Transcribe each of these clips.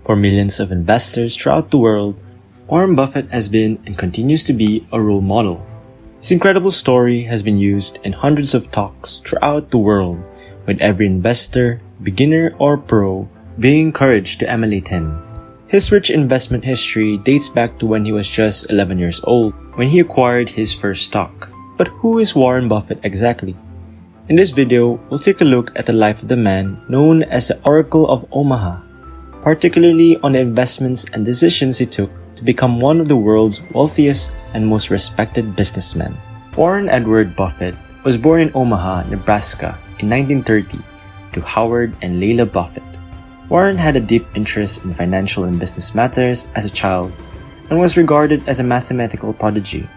For millions of investors throughout the world, Warren Buffett has been and continues to be a role model. His incredible story has been used in hundreds of talks throughout the world, with every investor, beginner or pro, being encouraged to emulate him. His rich investment history dates back to when he was just 11 years old, when he acquired his first stock. But who is Warren Buffett exactly? In this video, we'll take a look at the life of the man known as the Oracle of Omaha, particularly on the investments and decisions he took to become one of the world's wealthiest and most respected businessmen. Warren Edward Buffett was born in Omaha, Nebraska in 1930 to Howard and Layla Buffett. Warren had a deep interest in financial and business matters as a child and was regarded as a mathematical prodigy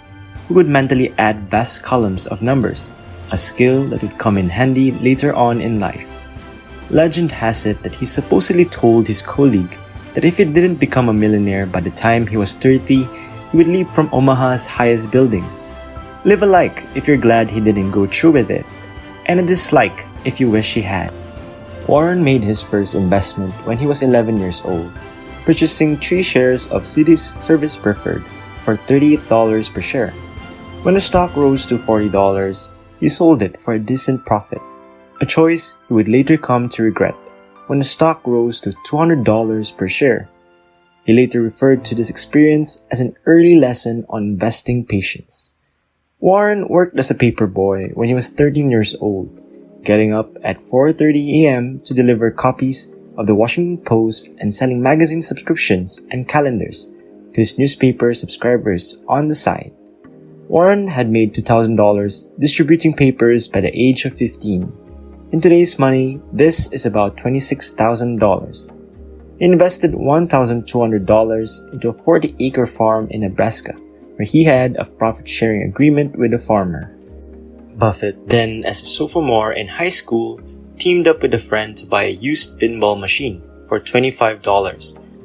who could mentally add vast columns of numbers, a skill that would come in handy later on in life. Legend has it that he supposedly told his colleague that if he didn't become a millionaire by the time he was 30, he would leap from Omaha's highest building. Live a like if you're glad he didn't go through with it, and a dislike if you wish he had. Warren made his first investment when he was 11 years old, purchasing 3 shares of City's Service Preferred for $38 per share. When the stock rose to $40, he sold it for a decent profit, a choice he would later come to regret when the stock rose to $200 per share. He later referred to this experience as an early lesson on investing patience. Warren worked as a paperboy when he was 13 years old, getting up at 4:30 a.m. to deliver copies of the Washington Post and selling magazine subscriptions and calendars to his newspaper subscribers on the side. Warren had made $2,000 distributing papers by the age of 15. In today's money, this is about $26,000. He invested $1,200 into a 40-acre farm in Nebraska, where he had a profit-sharing agreement with the farmer. Buffett, then as a sophomore in high school, teamed up with a friend to buy a used pinball machine for $25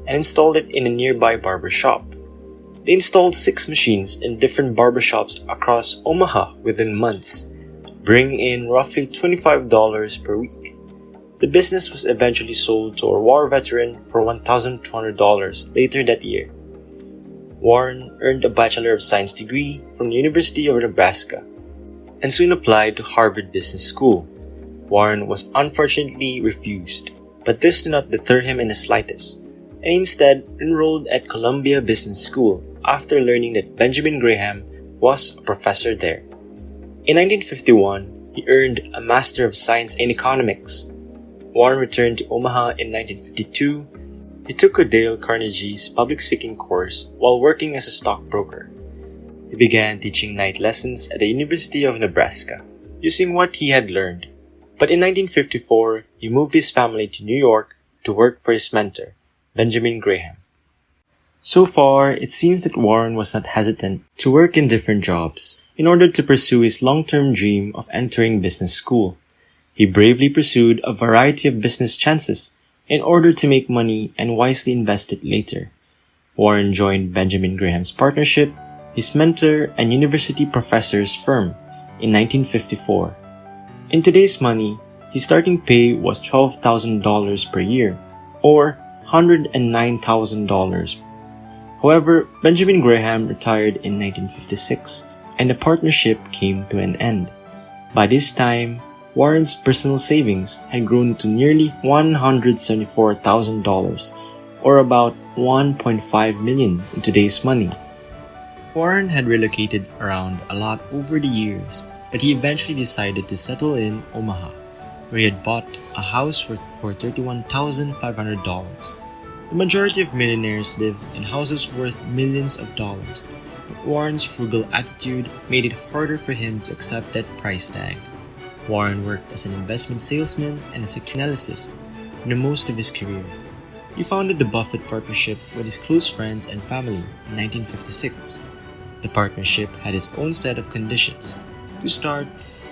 and installed it in a nearby barber shop. They installed 6 machines in different barbershops across Omaha within months, bringing in roughly $25 per week. The business was eventually sold to a war veteran for $1,200 later that year. Warren earned a Bachelor of Science degree from the University of Nebraska and soon applied to Harvard Business School. Warren was unfortunately refused, but this did not deter him in the slightest, and instead enrolled at Columbia Business School after learning that Benjamin Graham was a professor there. In 1951, he earned a Master of Science in Economics. Warren returned to Omaha in 1952. He took a Dale Carnegie's public speaking course while working as a stockbroker. He began teaching night lessons at the University of Nebraska, using what he had learned. But in 1954, he moved his family to New York to work for his mentor, Benjamin Graham. So far, it seems that Warren was not hesitant to work in different jobs in order to pursue his long-term dream of entering business school. He bravely pursued a variety of business chances in order to make money and wisely invest it later. Warren joined Benjamin Graham's partnership, his mentor and university professor's firm, in 1954. In today's money, his starting pay was $12,000 per year, or $109,000. However, Benjamin Graham retired in 1956, and the partnership came to an end. By this time, Warren's personal savings had grown to nearly $174,000, or about $1.5 million in today's money. Warren had relocated around a lot over the years, but he eventually decided to settle in Omaha, where he had bought a house for $31,500. The majority of millionaires live in houses worth millions of dollars, but Warren's frugal attitude made it harder for him to accept that price tag. Warren worked as an investment salesman and as a analyst for most of his career. He founded the Buffett Partnership with his close friends and family in 1956. The partnership had its own set of conditions. To start,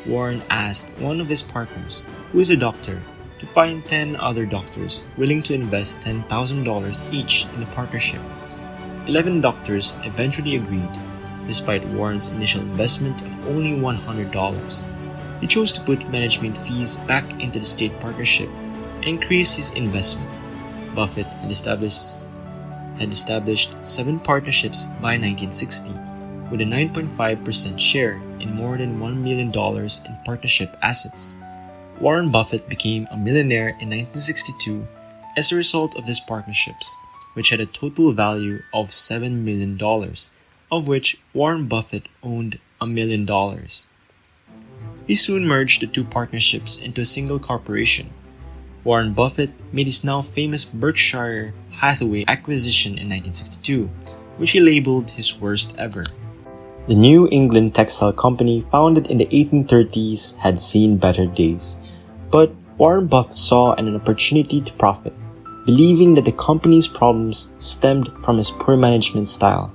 Warren asked one of his partners, who is a doctor, to find 10 other doctors willing to invest $10,000 each in the partnership. 11 doctors eventually agreed, despite Warren's initial investment of only $100. He chose to put management fees back into the state partnership and increase his investment. Buffett had established 7 partnerships by 1960, with a 9.5% share in more than $1 million in partnership assets. Warren Buffett became a millionaire in 1962 as a result of these partnerships, which had a total value of $7 million, of which Warren Buffett owned $1 million. He soon merged the 2 partnerships into a single corporation. Warren Buffett made his now famous Berkshire Hathaway acquisition in 1962, which he labeled his worst ever. The New England textile company, founded in the 1830s, had seen better days. But Warren Buffett saw an opportunity to profit, believing that the company's problems stemmed from his poor management style.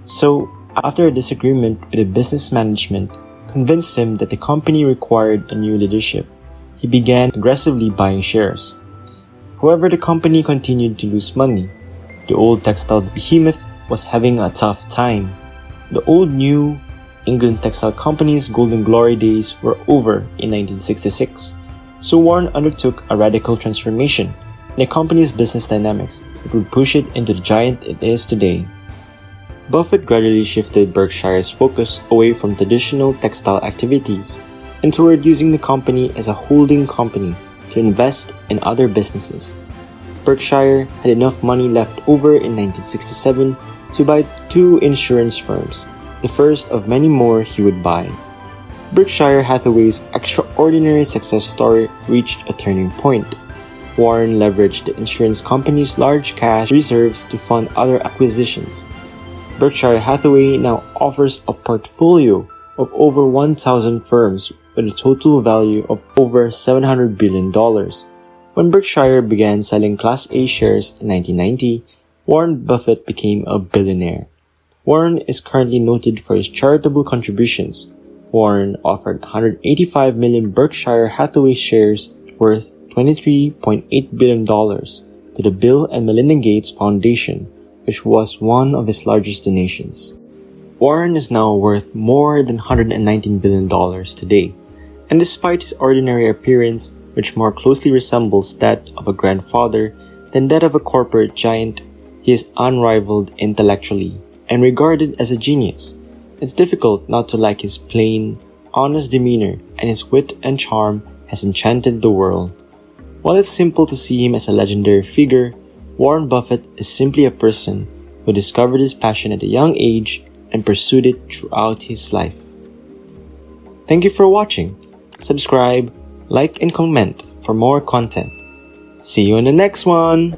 So, after a disagreement with the business management convinced him that the company required a new leadership, he began aggressively buying shares. However, the company continued to lose money. The old textile behemoth was having a tough time. The old New England textile company's golden glory days were over in 1966, so Warren undertook a radical transformation in the company's business dynamics that would push it into the giant it is today. Buffett gradually shifted Berkshire's focus away from traditional textile activities and toward using the company as a holding company to invest in other businesses. Berkshire had enough money left over in 1967 to buy 2 insurance firms, the first of many more he would buy. Berkshire Hathaway's extraordinary success story reached a turning point. Warren leveraged the insurance company's large cash reserves to fund other acquisitions. Berkshire Hathaway now offers a portfolio of over 1,000 firms with a total value of over $700 billion. When Berkshire began selling Class A shares in 1990, Warren Buffett became a billionaire. Warren is currently noted for his charitable contributions. Warren offered 185 million Berkshire Hathaway shares worth $23.8 billion to the Bill and Melinda Gates Foundation, which was one of his largest donations. Warren is now worth more than $119 billion today, and despite his ordinary appearance, which more closely resembles that of a grandfather than that of a corporate giant, he is unrivaled intellectually and regarded as a genius. It's difficult not to like his plain, honest demeanor, and his wit and charm has enchanted the world. While it's simple to see him as a legendary figure, Warren Buffett is simply a person who discovered his passion at a young age and pursued it throughout his life. Thank you for watching. Subscribe, like, and comment for more content. See you in the next one!